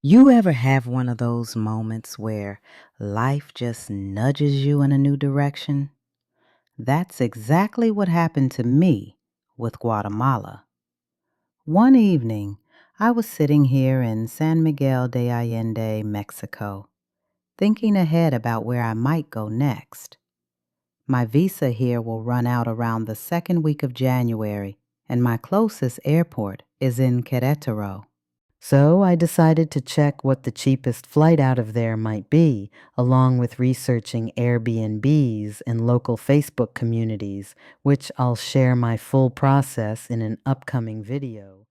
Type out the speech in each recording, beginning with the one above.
You ever have one of those moments where life just nudges you in a new direction? That's exactly what happened to me with Guatemala. One evening, I was sitting here in San Miguel de Allende, Mexico, thinking ahead about where I might go next. My visa here will run out around the second week of January, and my closest airport is in Querétaro. So I decided to check what the cheapest flight out of there might be, along with researching Airbnbs and local Facebook communities, which I'll share my full process in an upcoming video.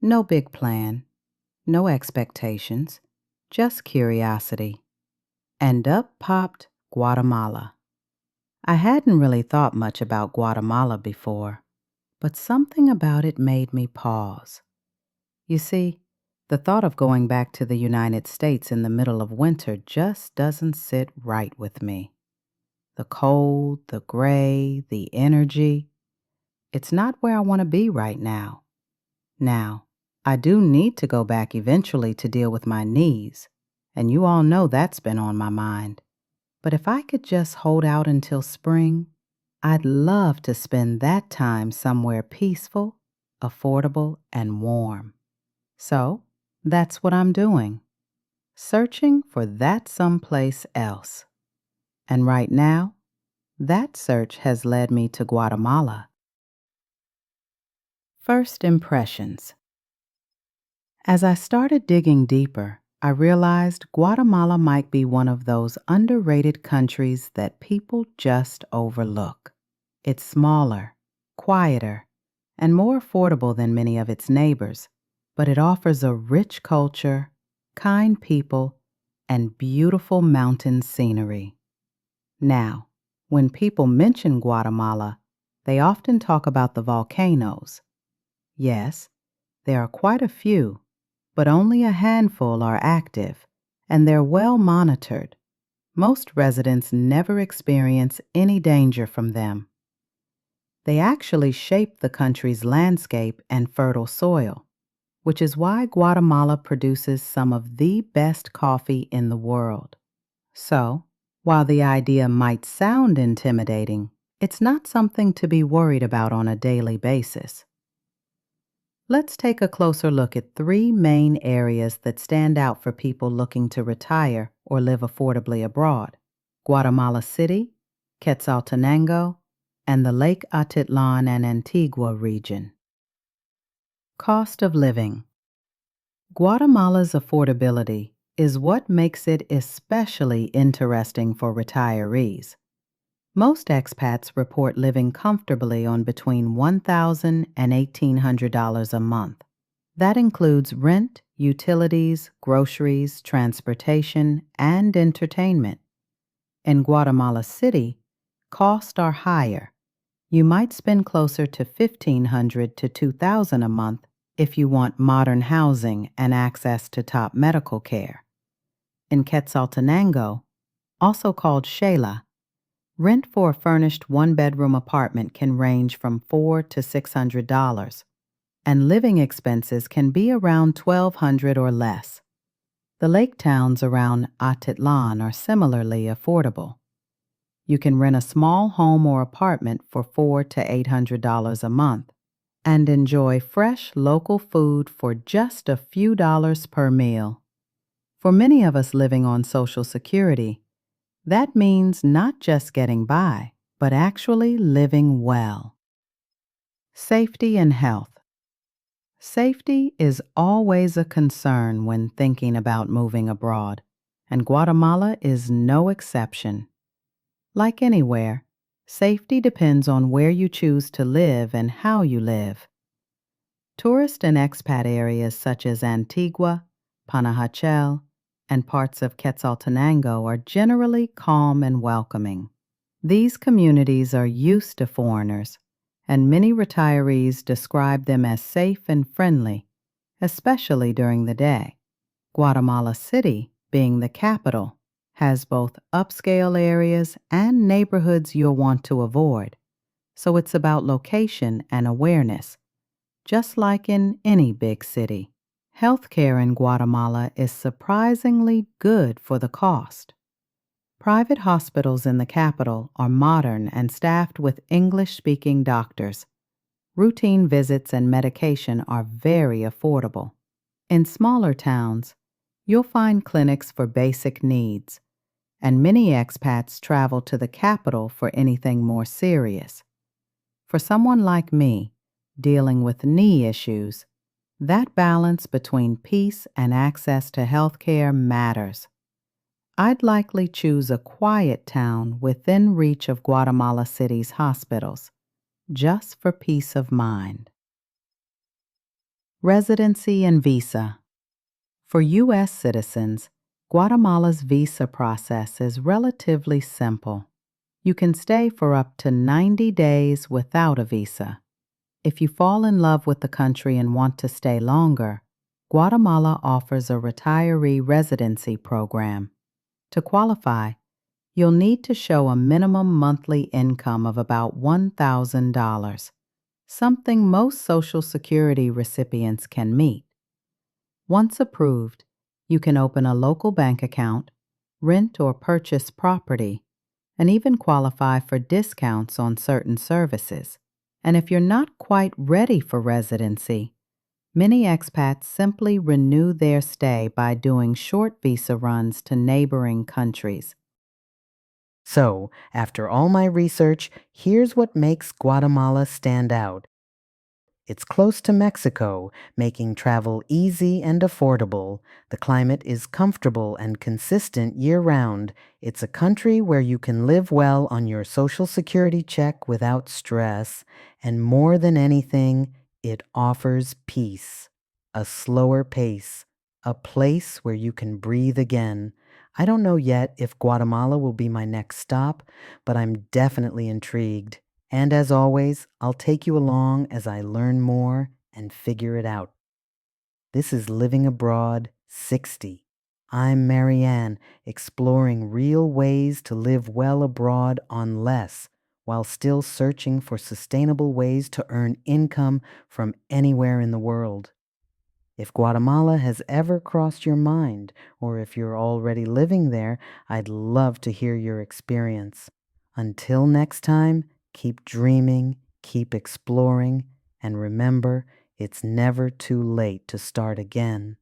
No big plan, no expectations, just curiosity. And up popped Guatemala. I hadn't really thought much about Guatemala before, but something about it made me pause. You see, the thought of going back to the United States in the middle of winter just doesn't sit right with me. The cold, the gray, the energy, it's not where I want to be right now. Now, I do need to go back eventually to deal with my knees, and you all know that's been on my mind. But if I could just hold out until spring, I'd love to spend that time somewhere peaceful, affordable, and warm. So, that's what I'm doing. Searching for that someplace else. And right now, that search has led me to Guatemala. First impressions. As I started digging deeper, I realized Guatemala might be one of those underrated countries that people just overlook. It's smaller, quieter, and more affordable than many of its neighbors, but it offers a rich culture, kind people, and beautiful mountain scenery. Now, when people mention Guatemala, they often talk about the volcanoes. Yes, there are quite a few, but only a handful are active, and they're well monitored. Most residents never experience any danger from them. They actually shape the country's landscape and fertile soil, which is why Guatemala produces some of the best coffee in the world. So, while the idea might sound intimidating, it's not something to be worried about on a daily basis. Let's take a closer look at three main areas that stand out for people looking to retire or live affordably abroad: Guatemala City, Quetzaltenango, and the Lake Atitlán and Antigua region. Cost of living. Guatemala's affordability is what makes it especially interesting for retirees. Most expats report living comfortably on between $1,000 and $1,800 a month. That includes rent, utilities, groceries, transportation, and entertainment. In Guatemala City, costs are higher. You might spend closer to $1,500 to $2,000 a month if you want modern housing and access to top medical care. In Quetzaltenango, also called Xela, rent for a furnished one-bedroom apartment can range from $400 to $600, and living expenses can be around $1,200 or less. The lake towns around Atitlán are similarly affordable. You can rent a small home or apartment for $400 to $800 a month and enjoy fresh local food for just a few dollars per meal. For many of us living on Social Security, that means not just getting by, but actually living well. Safety and health. Safety is always a concern when thinking about moving abroad, and Guatemala is no exception. Like anywhere, safety depends on where you choose to live and how you live. Tourist and expat areas such as Antigua, Panajachel, and parts of Quetzaltenango are generally calm and welcoming. These communities are used to foreigners, and many retirees describe them as safe and friendly, especially during the day. Guatemala City, being the capital, has both upscale areas and neighborhoods you'll want to avoid, so it's about location and awareness, just like in any big city. Healthcare in Guatemala is surprisingly good for the cost. Private hospitals in the capital are modern and staffed with English-speaking doctors. Routine visits and medication are very affordable. In smaller towns, you'll find clinics for basic needs, and many expats travel to the capital for anything more serious. For someone like me, dealing with knee issues, that balance between peace and access to health care matters. I'd likely choose a quiet town within reach of Guatemala City's hospitals, just for peace of mind. Residency and visa. For U.S. citizens, Guatemala's visa process is relatively simple. You can stay for up to 90 days without a visa. If you fall in love with the country and want to stay longer, Guatemala offers a retiree residency program. To qualify, you'll need to show a minimum monthly income of about $1,000, something most Social Security recipients can meet. Once approved, you can open a local bank account, rent or purchase property, and even qualify for discounts on certain services. And if you're not quite ready for residency, many expats simply renew their stay by doing short visa runs to neighboring countries. So, after all my research, here's what makes Guatemala stand out. It's close to Mexico, making travel easy and affordable. The climate is comfortable and consistent year-round. It's a country where you can live well on your Social Security check without stress. And more than anything, it offers peace, a slower pace, a place where you can breathe again. I don't know yet if Guatemala will be my next stop, but I'm definitely intrigued. And as always, I'll take you along as I learn more and figure it out. This is Living Abroad 60. I'm Marianne, exploring real ways to live well abroad on less, while still searching for sustainable ways to earn income from anywhere in the world. If Guatemala has ever crossed your mind, or if you're already living there, I'd love to hear your experience. Until next time, keep dreaming, keep exploring, and remember, it's never too late to start again.